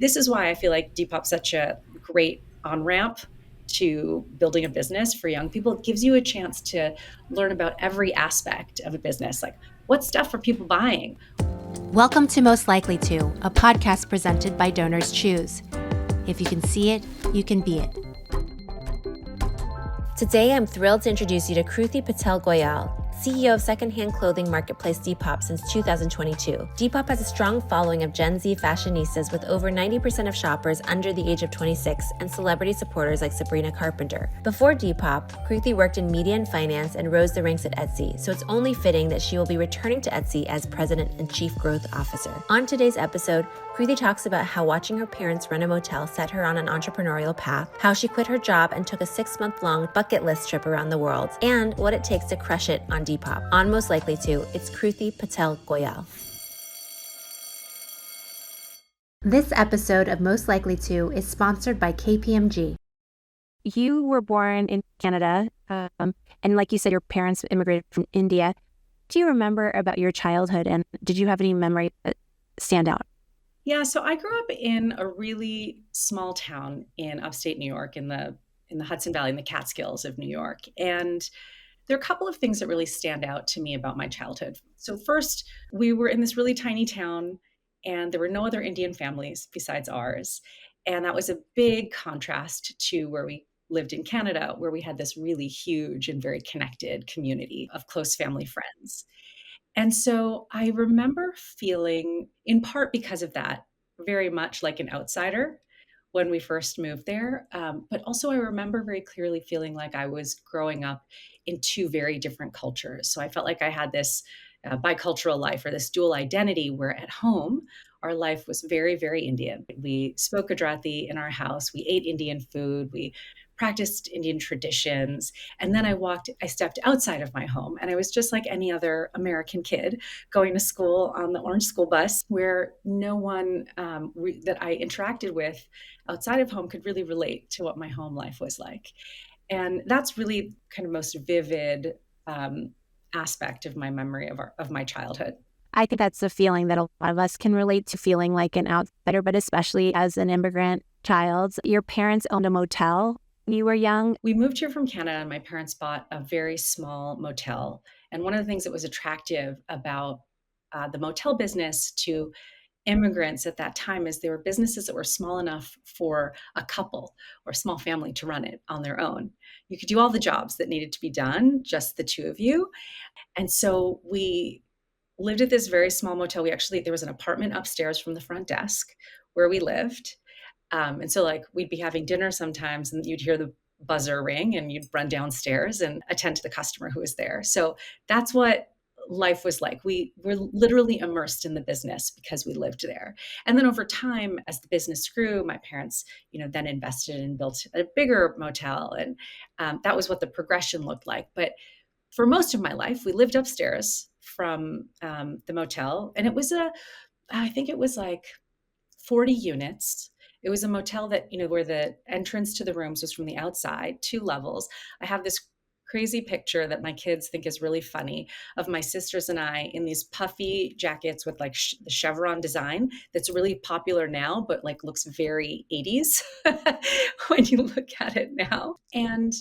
This is why I feel like Depop's such a great on-ramp to building a business for young people. It gives you a chance to learn about every aspect of a business. Like, what stuff are people buying? Welcome to Most Likely To, a podcast presented by Donors Choose. If you can see it, you can be it. Today, I'm thrilled to introduce you to Kruti Patel Goyal, CEO of secondhand clothing marketplace Depop since 2022. Depop has a strong following of Gen Z fashionistas with over 90% of shoppers under the age of 26 and celebrity supporters like Sabrina Carpenter. Before Depop, Kruti worked in media and finance and rose the ranks at Etsy, so it's only fitting that she will be returning to Etsy as President and Chief Growth Officer. On today's episode, Kruti talks about how watching her parents run a motel set her on an entrepreneurial path, how she quit her job and took a 6-month-long bucket list trip around the world, and what it takes to crush it on Depop. On Most Likely To, it's Kruti Patel Goyal. This episode of Most Likely To is sponsored by KPMG. You were born in Canada, and like you said, your parents immigrated from India. Do you remember about your childhood, and did you have any memory that stand out? Yeah, so I grew up in a really small town in upstate New York in the Hudson Valley, in the Catskills of New York. And there are a couple of things that really stand out to me about my childhood. So first, we were in this really tiny town and there were no other Indian families besides ours. And that was a big contrast to where we lived in Canada, where we had this really huge and very connected community of close family friends. And so I remember feeling, in part because of that, very much like an outsider when we first moved there. But also, I remember very clearly feeling like I was growing up in two very different cultures. So I felt like I had this bicultural life or this dual identity where at home, our life was very, very Indian. We spoke Gujarati in our house. We ate Indian food. We practiced Indian traditions. And then I stepped outside of my home and I was just like any other American kid going to school on the orange school bus where no one that I interacted with outside of home could really relate to what my home life was like. And that's really kind of most vivid aspect of my memory of my childhood. I think that's a feeling that a lot of us can relate to, feeling like an outsider, but especially as an immigrant child. Your parents owned a motel when you were young. We moved here from Canada and my parents bought a very small motel. And one of the things that was attractive about the motel business to immigrants at that time is they were businesses that were small enough for a couple or a small family to run it on their own. You could do all the jobs that needed to be done, just the two of you. And so we lived at this very small motel. There was an apartment upstairs from the front desk where we lived. And so like we'd be having dinner sometimes and you'd hear the buzzer ring and you'd run downstairs and attend to the customer who was there. So that's what life was like. We were literally immersed in the business because we lived there. And then over time, as the business grew, my parents, then invested and built a bigger motel. And that was what the progression looked like. But for most of my life, we lived upstairs from the motel. And I think it was like 40 units. It was a motel that, where the entrance to the rooms was from the outside, 2 levels. I have this crazy picture that my kids think is really funny of my sisters and I in these puffy jackets with like the chevron design that's really popular now, but like looks very 80s when you look at it now. And,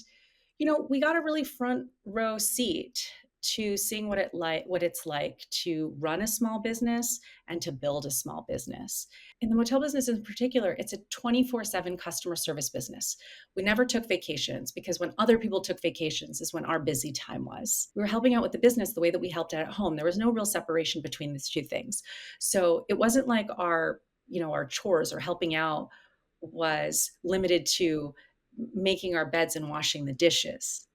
we got a really front row seat to seeing what it's like to run a small business and to build a small business. In the motel business in particular, it's a 24/7 customer service business. We never took vacations because when other people took vacations is when our busy time was. We were helping out with the business the way that we helped out at home. There was no real separation between these two things. So it wasn't like our chores or helping out was limited to making our beds and washing the dishes.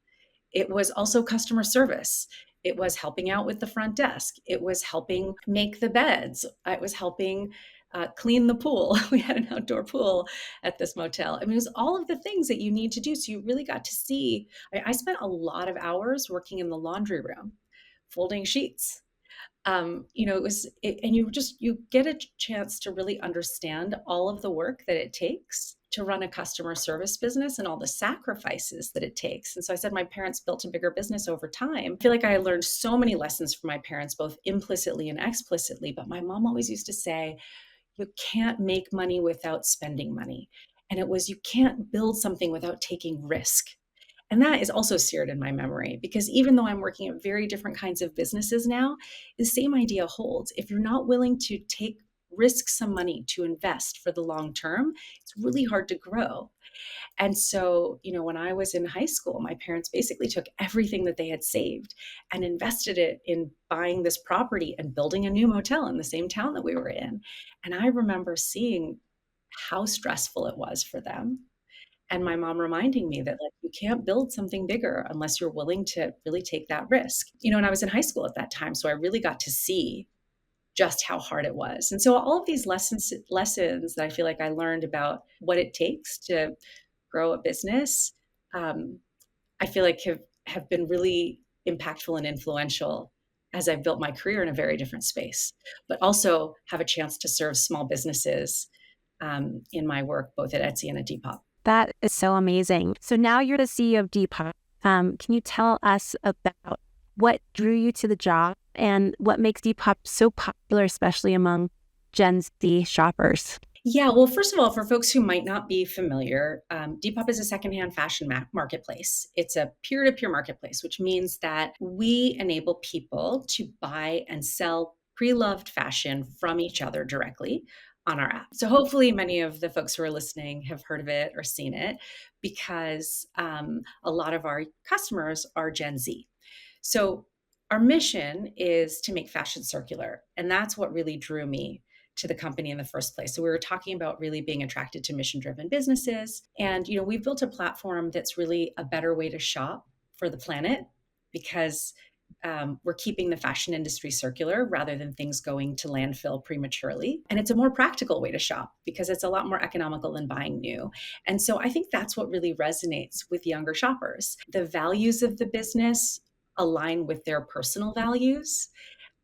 It was also customer service. It was helping out with the front desk. It was helping make the beds. It was helping clean the pool. We had an outdoor pool at this motel. I mean, it was all of the things that you need to do. So you really got to see. I spent a lot of hours working in the laundry room, folding sheets. And you get a chance to really understand all of the work that it takes to run a customer service business and all the sacrifices that it takes. And so I said my parents built a bigger business over time. I feel like I learned so many lessons from my parents, both implicitly and explicitly. But my mom always used to say, you can't make money without spending money. And it was, you can't build something without taking risk. And that is also seared in my memory because even though I'm working at very different kinds of businesses now, the same idea holds. If you're not willing to risk some money to invest for the long term, it's really hard to grow. And so, when I was in high school, my parents basically took everything that they had saved and invested it in buying this property and building a new motel in the same town that we were in. And I remember seeing how stressful it was for them. And my mom reminding me that, like, you can't build something bigger unless you're willing to really take that risk. And I was in high school at that time, so I really got to see just how hard it was. And so all of these lessons that I feel like I learned about what it takes to grow a business, um, I feel like have been really impactful and influential as I've built my career in a very different space, but also have a chance to serve small businesses in my work, both at Etsy and at Depop. That is so amazing. So now you're the CEO of Depop. Can you tell us about what drew you to the job and what makes Depop so popular, especially among Gen Z shoppers? Yeah, well, first of all, for folks who might not be familiar, Depop is a secondhand fashion marketplace. It's a peer-to-peer marketplace, which means that we enable people to buy and sell pre-loved fashion from each other directly on our app. So hopefully many of the folks who are listening have heard of it or seen it because a lot of our customers are Gen Z. So our mission is to make fashion circular, and that's what really drew me to the company in the first place. So we were talking about really being attracted to mission-driven businesses. And, we've built a platform that's really a better way to shop for the planet because we're keeping the fashion industry circular rather than things going to landfill prematurely. And it's a more practical way to shop because it's a lot more economical than buying new. And so I think that's what really resonates with younger shoppers. The values of the business align with their personal values,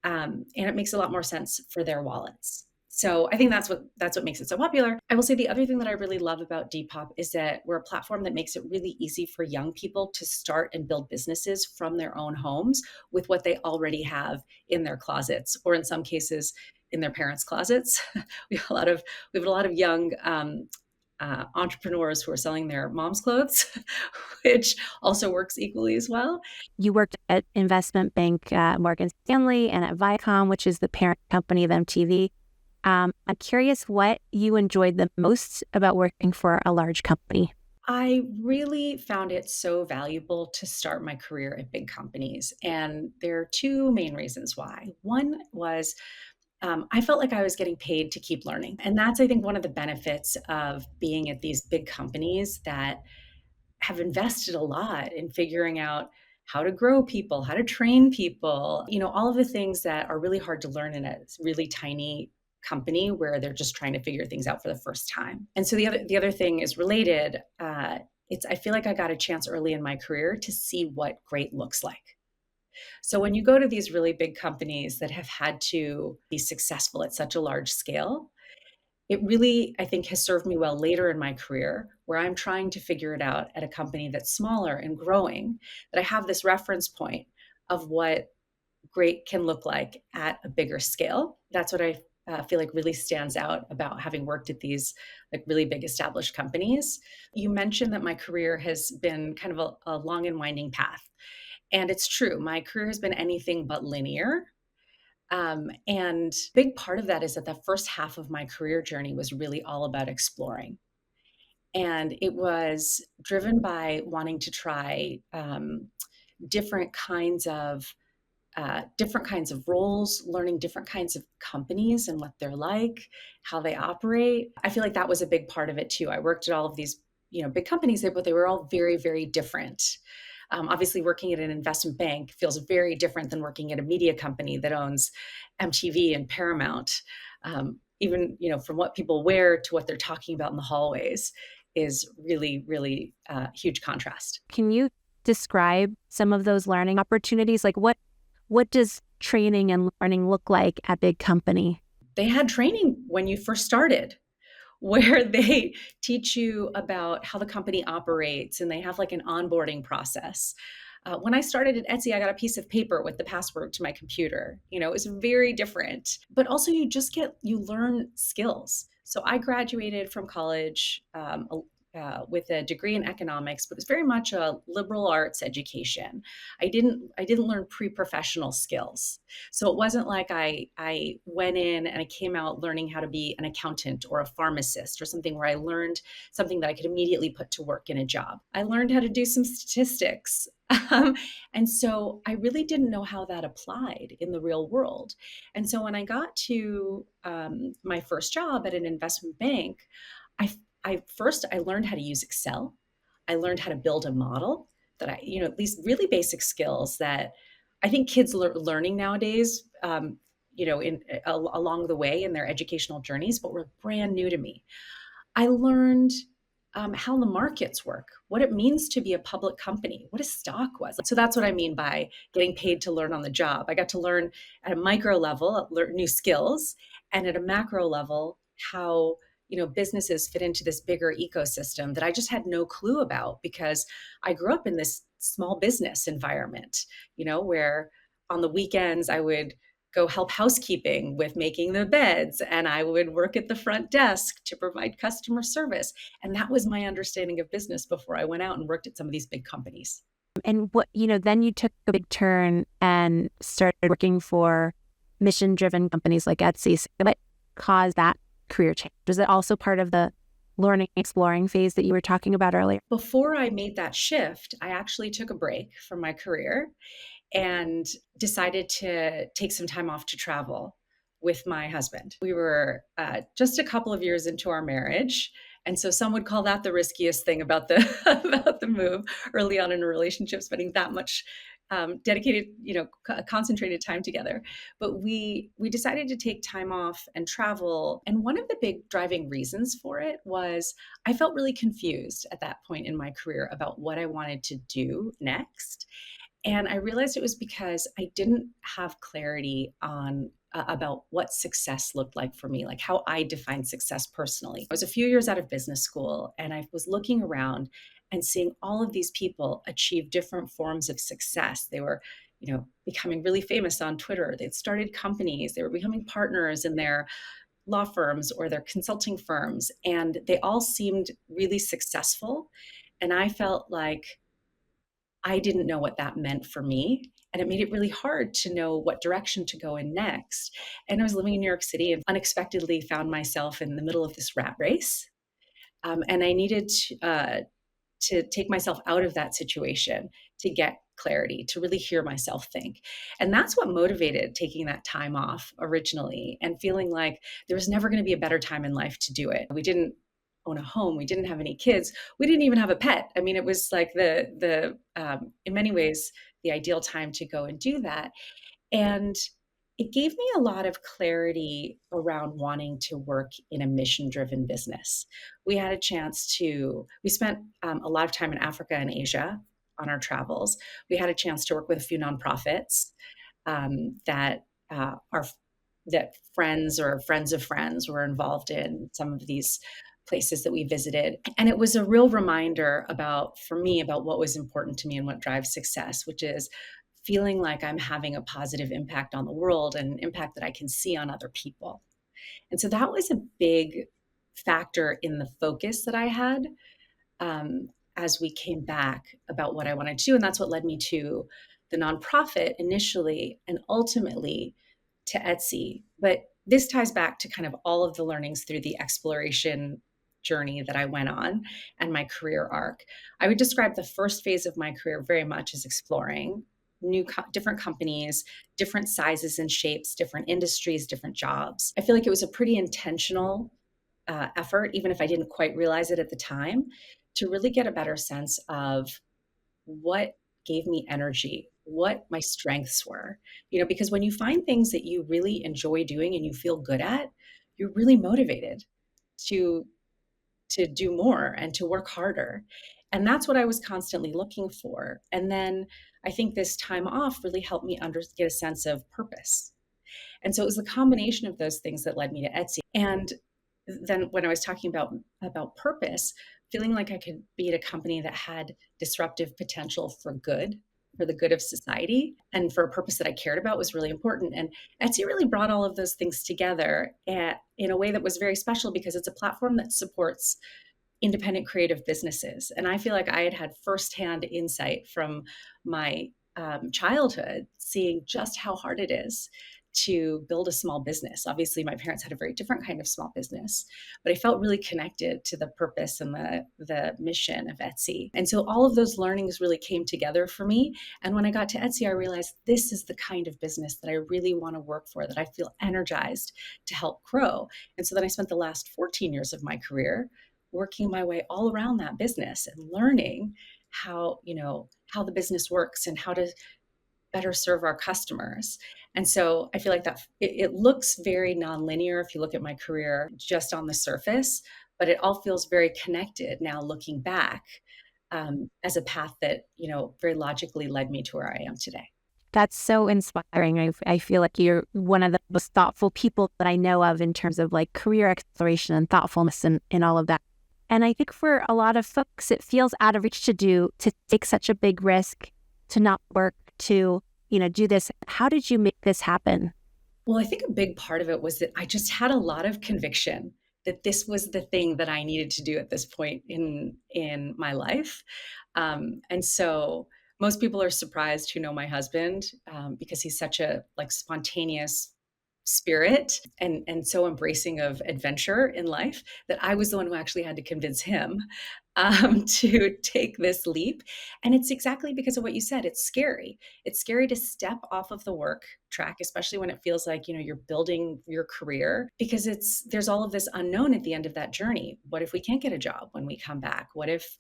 and it makes a lot more sense for their wallets. So I think that's what makes it so popular. I will say the other thing that I really love about Depop is that we're a platform that makes it really easy for young people to start and build businesses from their own homes with what they already have in their closets, or in some cases in their parents' closets. we have a lot of young entrepreneurs who are selling their mom's clothes, which also works equally as well. You worked at investment bank Morgan Stanley and at Viacom, which is the parent company of MTV. I'm curious what you enjoyed the most about working for a large company. I really found it so valuable to start my career at big companies. And there are two main reasons why. One was I felt like I was getting paid to keep learning. And that's, I think, one of the benefits of being at these big companies that have invested a lot in figuring out how to grow people, how to train people, all of the things that are really hard to learn in a really tiny company where they're just trying to figure things out for the first time. And so the other thing is related. I feel like I got a chance early in my career to see what great looks like. So when you go to these really big companies that have had to be successful at such a large scale, it really, I think, has served me well later in my career where I'm trying to figure it out at a company that's smaller and growing, that I have this reference point of what great can look like at a bigger scale. That's what I feel like really stands out about having worked at these like really big established companies. You mentioned that my career has been kind of a long and winding path. And it's true, my career has been anything but linear. And big part of that is that the first half of my career journey was really all about exploring. And it was driven by wanting to try different kinds of roles, learning different kinds of companies and what they're like, how they operate. I feel like that was a big part of it too. I worked at all of these, big companies there, but they were all very, very different. Obviously, working at an investment bank feels very different than working at a media company that owns MTV and Paramount. Even, from what people wear to what they're talking about in the hallways is really, really huge contrast. Can you describe some of those learning opportunities? Like what does training and learning look like at big company? They had training when you first started where they teach you about how the company operates and they have like an onboarding process. When I started at Etsy, I got a piece of paper with the password to my computer. It was very different. But also, you learn skills. So I graduated from college with a degree in economics, but it was very much a liberal arts education. I didn't learn pre-professional skills. So it wasn't like I went in and I came out learning how to be an accountant or a pharmacist or something where I learned something that I could immediately put to work in a job. I learned how to do some statistics. And so I really didn't know how that applied in the real world. And so when I got to my first job at an investment bank, I, I learned how to use Excel. I learned how to build a model that these really basic skills that I think kids are learning nowadays, along the way in their educational journeys, but were brand new to me. I learned how the markets work, what it means to be a public company, what a stock was. So that's what I mean by getting paid to learn on the job. I got to learn at a micro level, learn new skills, and at a macro level, how businesses fit into this bigger ecosystem that I just had no clue about because I grew up in this small business environment, where on the weekends I would go help housekeeping with making the beds, and I would work at the front desk to provide customer service. And that was my understanding of business before I went out and worked at some of these big companies. And then you took a big turn and started working for mission-driven companies like Etsy. So what caused that career change? Was it also part of the learning, exploring phase that you were talking about earlier? Before I made that shift, I actually took a break from my career and decided to take some time off to travel with my husband. We were just a couple of years into our marriage. And so some would call that the riskiest thing about the about the move early on in a relationship, spending that much dedicated, concentrated time together. But we decided to take time off and travel. And one of the big driving reasons for it was I felt really confused at that point in my career about what I wanted to do next. And I realized it was because I didn't have clarity on about what success looked like for me, like how I defined success personally. I was a few years out of business school and I was looking around and seeing all of these people achieve different forms of success. They were, becoming really famous on Twitter. They'd started companies, they were becoming partners in their law firms or their consulting firms, and they all seemed really successful. And I felt like I didn't know what that meant for me. And it made it really hard to know what direction to go in next. And I was living in New York City and unexpectedly found myself in the middle of this rat race. And I needed to take myself out of that situation to get clarity, to really hear myself think. And that's what motivated taking that time off originally and feeling like there was never going to be a better time in life to do it. We didn't own a home, we didn't have any kids, we didn't even have a pet. I mean, it was like the in many ways the ideal time to go and do that. And it gave me a lot of clarity around wanting to work in a mission driven business. We spent a lot of time in Africa and Asia on our travels. We had a chance to work with a few nonprofits that are that friends or friends of friends were involved in some of these places that we visited. And it was a real reminder for me about what was important to me and what drives success, which is feeling like I'm having a positive impact on the world and an impact that I can see on other people. And so that was a big factor in the focus that I had as we came back about what I wanted to do. And that's what led me to the nonprofit initially and ultimately to Etsy. But this ties back to kind of all of the learnings through the exploration journey that I went on and my career arc. I would describe the first phase of my career very much as exploring different companies, different sizes and shapes, different industries, different jobs. I feel like it was a pretty intentional effort, even if I didn't quite realize it at the time, to really get a better sense of what gave me energy, what my strengths were. Because when you find things that you really enjoy doing and you feel good at, you're really motivated to do more and to work harder. And that's what I was constantly looking for. And then I think this time off really helped me get a sense of purpose. And so it was the combination of those things that led me to Etsy. And then when I was talking about purpose, feeling like I could be at a company that had disruptive potential for good, for the good of society and for a purpose that I cared about was really important. And Etsy really brought all of those things together in a way that was very special because it's a platform that supports independent creative businesses. And I feel like I had had firsthand insight from my childhood, seeing just how hard it is to build a small business. Obviously, my parents had a very different kind of small business, but I felt really connected to the purpose and the mission of Etsy. And so all of those learnings really came together for me. And when I got to Etsy, I realized this is the kind of business that I really want to work for, that I feel energized to help grow. And so then I spent the last 14 years of my career working my way all around that business and learning how the business works and how to better serve our customers. And so I feel like it looks very nonlinear if you look at my career just on the surface, but it all feels very connected now looking back, as a path that, very logically led me to where I am today. That's so inspiring. I feel like you're one of the most thoughtful people that I know of in terms of like career exploration and thoughtfulness and all of that. And I think for a lot of folks, it feels out of reach to take such a big risk, to not work, to, do this. How did you make this happen? Well, I think a big part of it was that I just had a lot of conviction that this was the thing that I needed to do at this point in my life. And so most people are surprised who know my husband, because he's such a like spontaneous spirit and so embracing of adventure in life that I was the one who actually had to convince him to take this leap. And it's exactly because of what you said. It's scary. It's scary to step off of the work track, especially when it feels like, you're building your career, because there's all of this unknown at the end of that journey. What if we can't get a job when we come back? What if,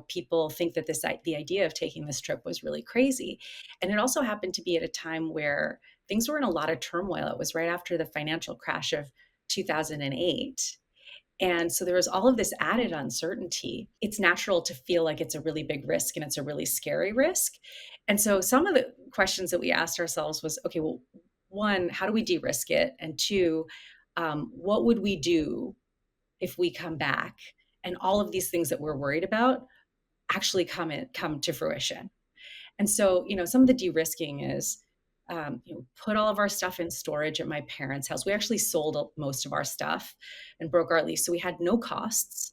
people think that the idea of taking this trip was really crazy? And it also happened to be at a time where things were in a lot of turmoil. It was right after the financial crash of 2008. And so there was all of this added uncertainty. It's natural to feel like it's a really big risk and it's a really scary risk. And so some of the questions that we asked ourselves was, okay, well, one, how do we de-risk it? And two, what would we do if we come back and all of these things that we're worried about actually come to fruition? And so, some of the de-risking is, put all of our stuff in storage at my parents' house. We actually sold most of our stuff and broke our lease. So we had no costs.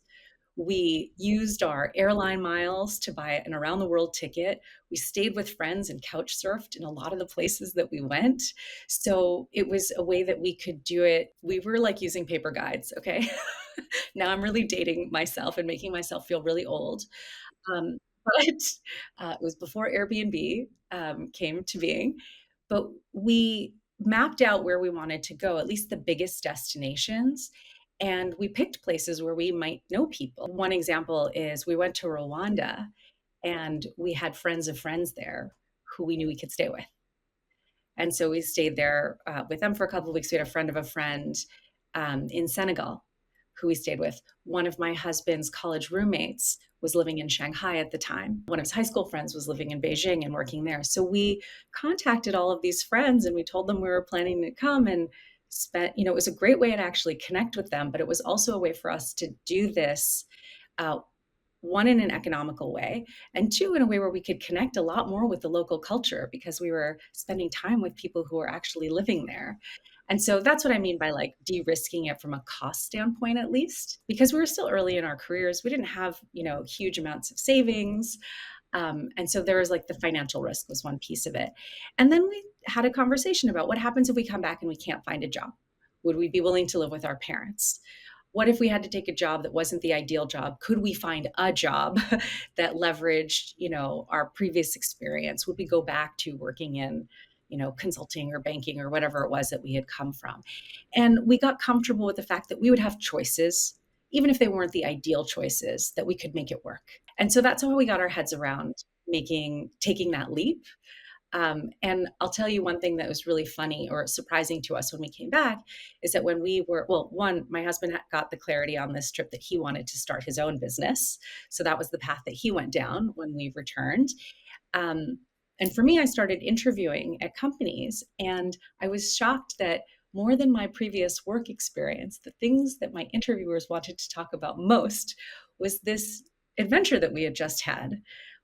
We used our airline miles to buy an around the world ticket. We stayed with friends and couch surfed in a lot of the places that we went. So it was a way that we could do it. We were like using paper guides. Okay. Now I'm really dating myself and making myself feel really old. Um, but it was before Airbnb came to being. But we mapped out where we wanted to go, at least the biggest destinations. And we picked places where we might know people. One example is we went to Rwanda and we had friends of friends there who we knew we could stay with. And so we stayed there with them for a couple of weeks. We had a friend of a friend in Senegal who we stayed with. One of my husband's college roommates was living in Shanghai at the time. One of his high school friends was living in Beijing and working there. So we contacted all of these friends and we told them we were planning to come and spent, it was a great way to actually connect with them, but it was also a way for us to do this, one, in an economical way, and two, in a way where we could connect a lot more with the local culture because we were spending time with people who were actually living there. And so that's what I mean by like de-risking it from a cost standpoint, at least, because we were still early in our careers. We didn't have, huge amounts of savings. And so there was like the financial risk was one piece of it. And then we had a conversation about what happens if we come back and we can't find a job? Would we be willing to live with our parents? What if we had to take a job that wasn't the ideal job? Could we find a job that leveraged, our previous experience? Would we go back to working in, consulting or banking or whatever it was that we had come from? And we got comfortable with the fact that we would have choices, even if they weren't the ideal choices, that we could make it work. And so that's how we got our heads around taking that leap. And I'll tell you one thing that was really funny or surprising to us when we came back is that when we were, well, one, my husband got the clarity on this trip that he wanted to start his own business. So that was the path that he went down when we returned. And for me, I started interviewing at companies and I was shocked that more than my previous work experience, the things that my interviewers wanted to talk about most was this adventure that we had just had,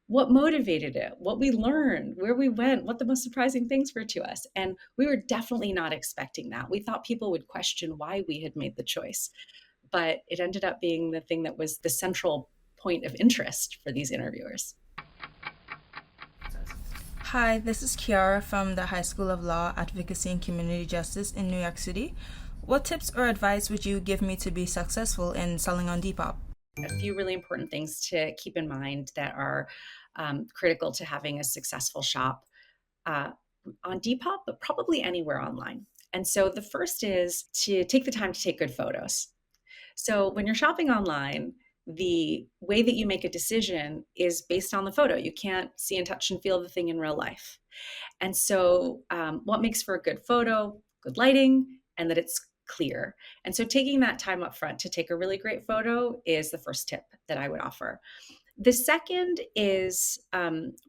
what motivated it, what we learned, where we went, what the most surprising things were to us. And we were definitely not expecting that. We thought people would question why we had made the choice, but it ended up being the thing that was the central point of interest for these interviewers. Hi, this is Kiara from the High School of Law, Advocacy and Community Justice in New York City. What tips or advice would you give me to be successful in selling on Depop? A few really important things to keep in mind that are critical to having a successful shop uh, on Depop, but probably anywhere online. And so the first is to take the time to take good photos. So when you're shopping online, the way that you make a decision is based on the photo. You can't see and touch and feel the thing in real life. And so, what makes for a good photo? Good lighting, and that it's clear. And so, taking that time up front to take a really great photo is the first tip that I would offer. The second is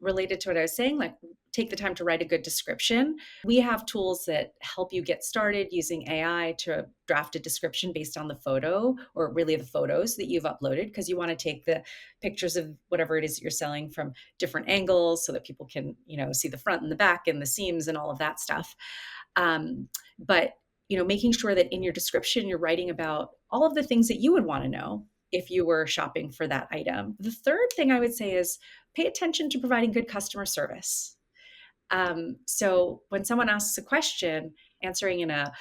related to what I was saying, like take the time to write a good description. We have tools that help you get started using AI to draft a description based on the photo or really the photos that you've uploaded, because you want to take the pictures of whatever it is that you're selling from different angles so that people can, see the front and the back and the seams and all of that stuff. But making sure that in your description you're writing about all of the things that you would want to know if you were shopping for that item. The third thing I would say is pay attention to providing good customer service. So when someone asks a question, answering in a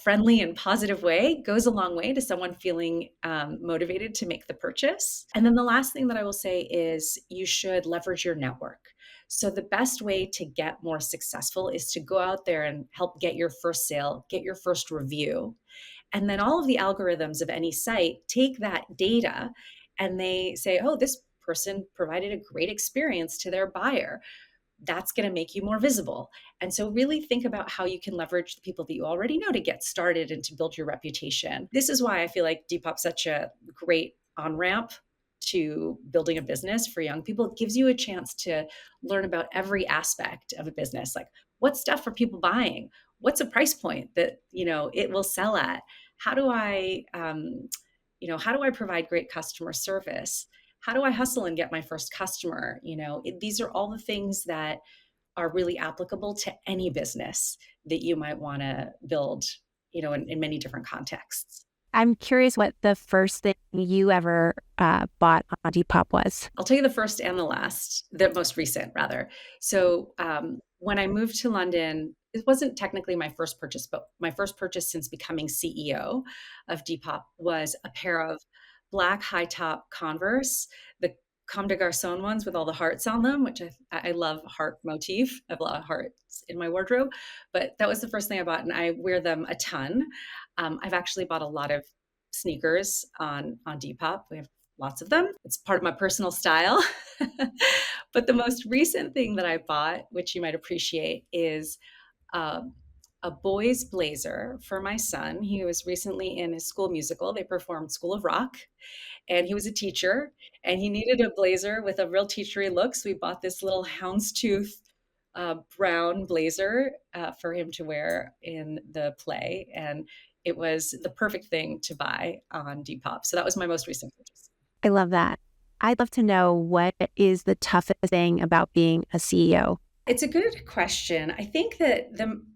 friendly and positive way goes a long way to someone feeling motivated to make the purchase. And then the last thing that I will say is you should leverage your network. So the best way to get more successful is to go out there and help get your first sale, get your first review. And then all of the algorithms of any site take that data and they say, oh, this person provided a great experience to their buyer. That's going to make you more visible. And so really think about how you can leverage the people that you already know to get started and to build your reputation. This is why I feel like Depop's such a great on-ramp to building a business for young people. It gives you a chance to learn about every aspect of a business. Like, what stuff are people buying? What's a price point that, it will sell at? How do I, how do I provide great customer service? How do I hustle and get my first customer? These are all the things that are really applicable to any business that you might want to build, in many different contexts. I'm curious what the first thing you ever bought on Depop was. I'll tell you the first and the most recent rather. So when I moved to London, it wasn't technically my first purchase, but my first purchase since becoming CEO of Depop was a pair of black high top Converse, the Comme des Garçons ones with all the hearts on them, which I love heart motif. I have a lot of hearts in my wardrobe, but that was the first thing I bought, and I wear them a ton. I've actually bought a lot of sneakers on Depop. We have lots of them. It's part of my personal style. But the most recent thing that I bought, which you might appreciate, is uh, a boy's blazer for my son. He was recently in his school musical. They performed School of Rock, and he was a teacher, and he needed a blazer with a real teachery look. So we bought this little houndstooth brown blazer for him to wear in the play, and it was the perfect thing to buy on Depop. So that was my most recent purchase. I love that. I'd love to know, what is the toughest thing about being a CEO? It's a good question. I think that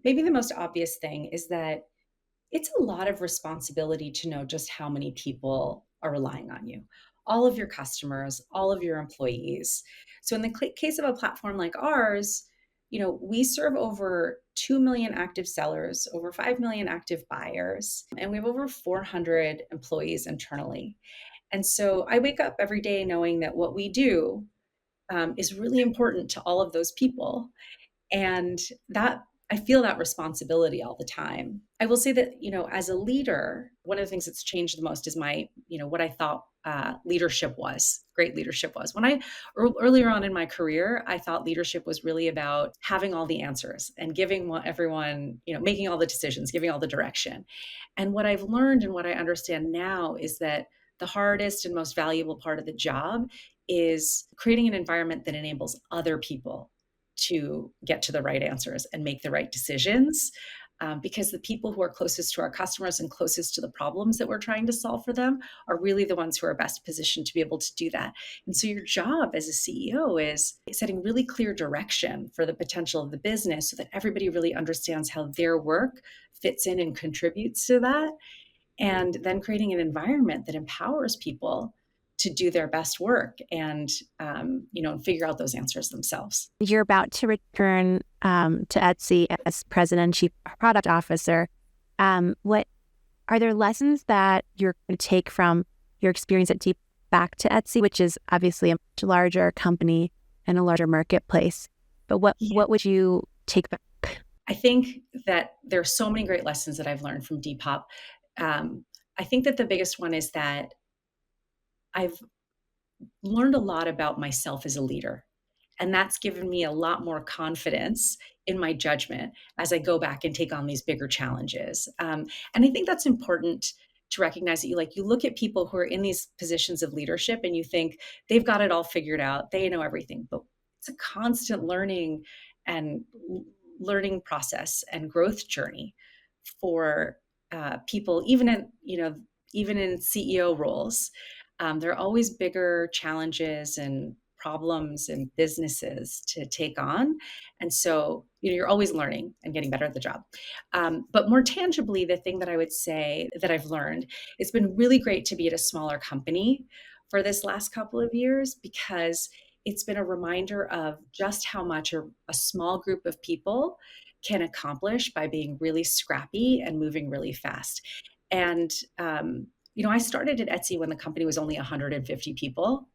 maybe the most obvious thing is that it's a lot of responsibility to know just how many people are relying on you, all of your customers, all of your employees. So in the case of a platform like ours, we serve over 2 million active sellers, over 5 million active buyers, and we have over 400 employees internally. And so I wake up every day knowing that what we do is really important to all of those people. And that I feel that responsibility all the time. I will say that, as a leader, one of the things that's changed the most is what I thought great leadership was. When earlier on in my career, I thought leadership was really about having all the answers and giving everyone, making all the decisions, giving all the direction. And what I've learned and what I understand now is that the hardest and most valuable part of the job is creating an environment that enables other people to get to the right answers and make the right decisions. because the people who are closest to our customers and closest to the problems that we're trying to solve for them are really the ones who are best positioned to be able to do that. And so your job as a CEO is setting really clear direction for the potential of the business so that everybody really understands how their work fits in and contributes to that, and then creating an environment that empowers people to do their best work and figure out those answers themselves. You're about to return to Etsy as president and chief product officer. What are there lessons that you're going to take from your experience at Depop back to Etsy, which is obviously a much larger company and a larger marketplace? But what would you take back? I think that there are so many great lessons that I've learned from Depop. I think that the biggest one is that I've learned a lot about myself as a leader. And that's given me a lot more confidence in my judgment as I go back and take on these bigger challenges. And I think that's important to recognize that you look at people who are in these positions of leadership and you think they've got it all figured out, they know everything, but it's a constant and learning process and growth journey for people, even in CEO roles. There are always bigger challenges and problems and businesses to take on. And so, you're always learning and getting better at the job. But more tangibly, the thing that I would say that I've learned, it's been really great to be at a smaller company for this last couple of years, because it's been a reminder of just how much a small group of people can accomplish by being really scrappy and moving really fast. And I started at Etsy when the company was only 150 people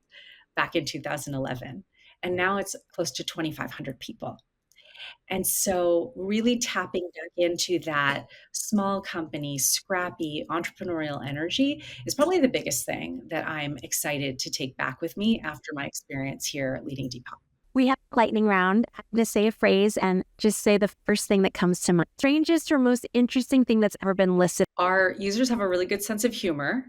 back in 2011, and now it's close to 2,500 people. And so really tapping back into that small company, scrappy entrepreneurial energy is probably the biggest thing that I'm excited to take back with me after my experience here leading Depop. We have a lightning round. I'm going to say a phrase and just say the first thing that comes to mind. Strangest or most interesting thing that's ever been listed. Our users have a really good sense of humor.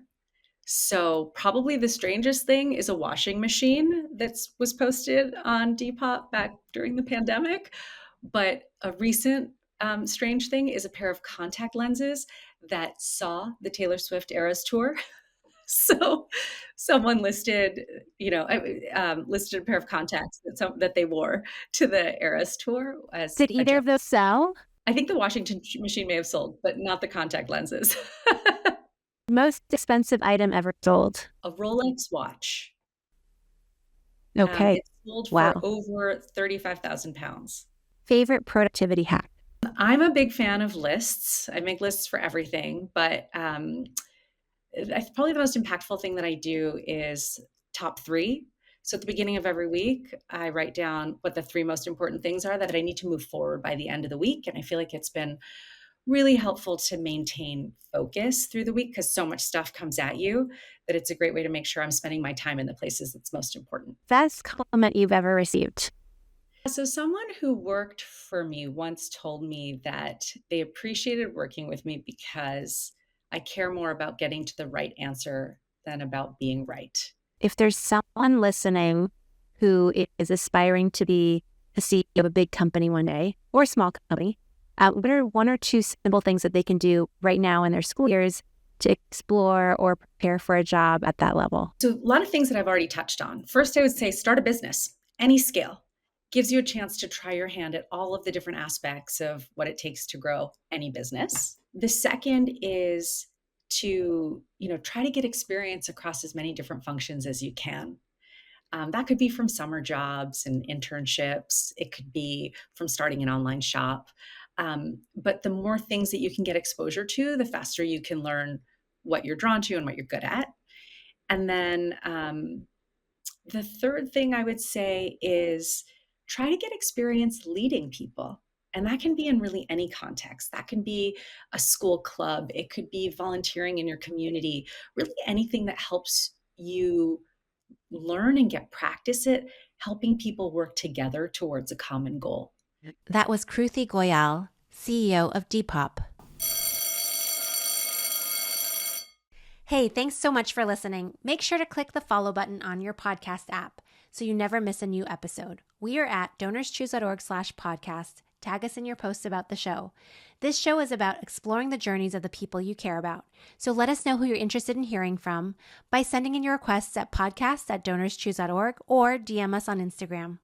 So probably the strangest thing is a washing machine that was posted on Depop back during the pandemic. But a recent strange thing is a pair of contact lenses that saw the Taylor Swift Eras tour. So someone listed a pair of contacts that they wore to the Eras tour. Did either of those sell? I think the washing machine may have sold, but not the contact lenses. Most expensive item ever sold? A Rolex watch. Okay. It sold for over 35,000 pounds. Favorite productivity hack? I'm a big fan of lists. I make lists for everything, but probably the most impactful thing that I do is top 3. So at the beginning of every week, I write down what the 3 most important things are that I need to move forward by the end of the week. And I feel like it's been really helpful to maintain focus through the week, because so much stuff comes at you that it's a great way to make sure I'm spending my time in the places that's most important. Best compliment you've ever received? So someone who worked for me once told me that they appreciated working with me because I care more about getting to the right answer than about being right. If there's someone listening who is aspiring to be a CEO of a big company one day, or a small company, what are 1 or 2 simple things that they can do right now in their school years to explore or prepare for a job at that level? So a lot of things that I've already touched on. First, I would say start a business, any scale. Gives you a chance to try your hand at all of the different aspects of what it takes to grow any business. The second is to, try to get experience across as many different functions as you can. That could be from summer jobs and internships. It could be from starting an online shop. But the more things that you can get exposure to, the faster you can learn what you're drawn to and what you're good at. And then the third thing I would say is try to get experience leading people. And that can be in really any context. That can be a school club. It could be volunteering in your community, really anything that helps you learn and get practice at helping people work together towards a common goal. That was Kruti Goyal, CEO of Depop. Hey, thanks so much for listening. Make sure to click the follow button on your podcast app so you never miss a new episode. We are at donorschoose.org/podcast Tag us in your posts about the show. This show is about exploring the journeys of the people you care about. So let us know who you're interested in hearing from by sending in your requests at podcasts@donorschoose.org or DM us on Instagram.